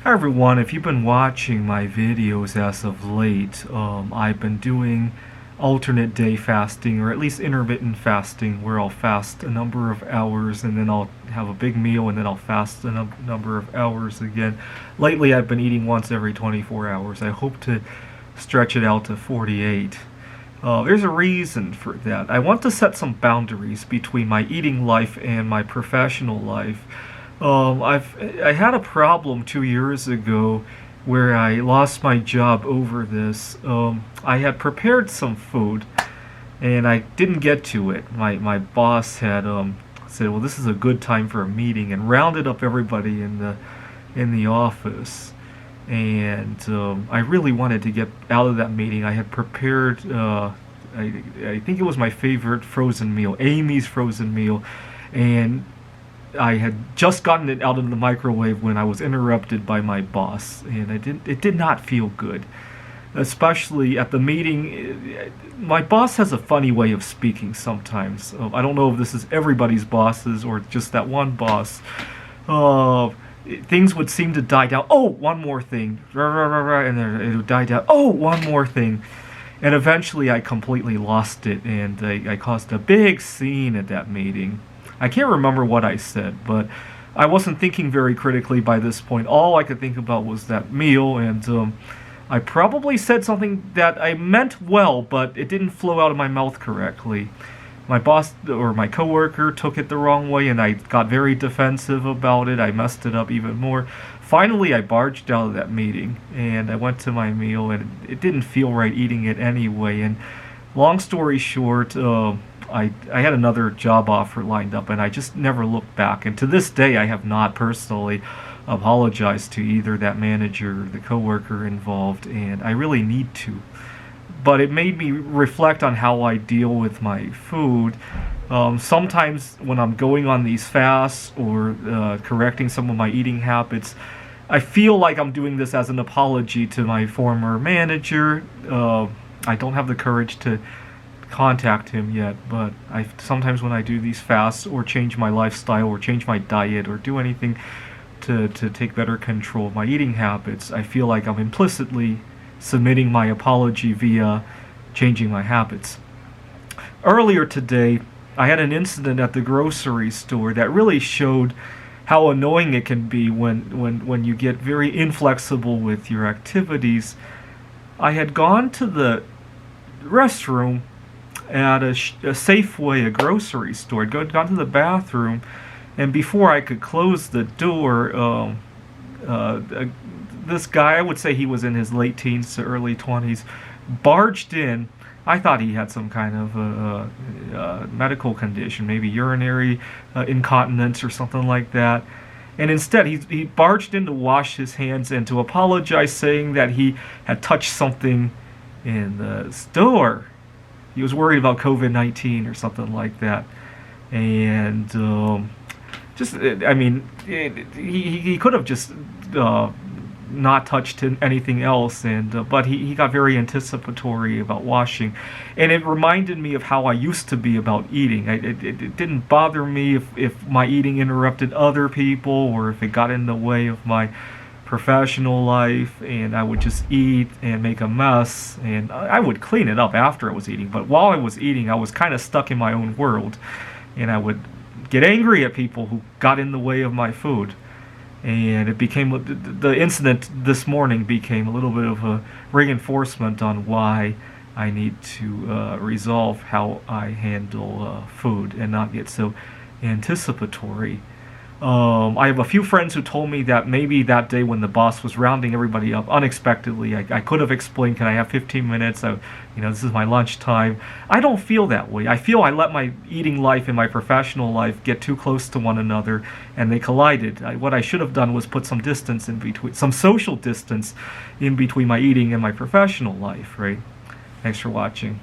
Hi everyone, if you've been watching my videos as of late, I've been doing alternate day fasting, or at least intermittent fasting, where I'll fast a number of hours and then I'll have a big meal and then I'll fast a number of hours again. Lately I've been eating once every 24 hours. I hope to stretch it out to 48. There's a reason for that. I want to set some boundaries between my eating life and my professional life. I had a problem 2 years ago where I lost my job over this. I had prepared some food and I didn't get to it. My boss had said, "Well, this is a good time for a meeting," and rounded up everybody in the office. And I really wanted to get out of that meeting. I had prepared, I think it was my favorite frozen meal, Amy's frozen meal, and I had just gotten it out of the microwave when I was interrupted by my boss, and it did not feel good. Especially at the meeting, my boss has a funny way of speaking sometimes. I don't know if this is everybody's bosses or just that one boss. Things would seem to die down. "Oh, one more thing," and then it would die down. "Oh, one more thing," and eventually I completely lost it, and I caused a big scene at that meeting. I can't remember what I said, but I wasn't thinking very critically by this point. All I could think about was that meal, and I probably said something that I meant well, but it didn't flow out of my mouth correctly. My boss or my coworker took it the wrong way, and I got very defensive about it. I messed it up even more. Finally, I barged out of that meeting, and I went to my meal, and it didn't feel right eating it anyway. And long story short, I had another job offer lined up, and I just never looked back. And to this day, I have not personally apologized to either that manager or the coworker involved, and I really need to. But it made me reflect on how I deal with my food. Sometimes when I'm going on these fasts or correcting some of my eating habits, I feel like I'm doing this as an apology to my former manager. I don't have the courage to contact him yet, but sometimes when I do these fasts or change my lifestyle or change my diet or do anything to take better control of my eating habits, I feel like I'm implicitly submitting my apology via changing my habits. Earlier today, I had an incident at the grocery store that really showed how annoying it can be when you get very inflexible with your activities. I had gone to the restroom at a Safeway, a grocery store. I'd gone to the bathroom, and before I could close the door, this guy, I would say he was in his late teens to early 20s, barged in. I thought he had some kind of medical condition, maybe urinary incontinence or something like that. And instead, he barged in to wash his hands and to apologize, saying that he had touched something in the store. He was worried about COVID-19 or something like that. And he could have just not touched anything else, but he got very anticipatory about washing, and it reminded me of how I used to be about eating. It didn't bother me if my eating interrupted other people or if it got in the way of my professional life, and I would just eat and make a mess, and I would clean it up after I was eating, but while I was eating I was kind of stuck in my own world, and I would get angry at people who got in the way of my food. And it became, the incident this morning became a little bit of a reinforcement on why I need to resolve how I handle food and not get so anticipatory. I have a few friends who told me that maybe that day when the boss was rounding everybody up unexpectedly, I could have explained, "Can I have 15 minutes? This is my lunch time." I don't feel that way. I feel I let my eating life and my professional life get too close to one another, and they collided. What I should have done was put some distance in between, some social distance in between my eating and my professional life, right? Thanks for watching.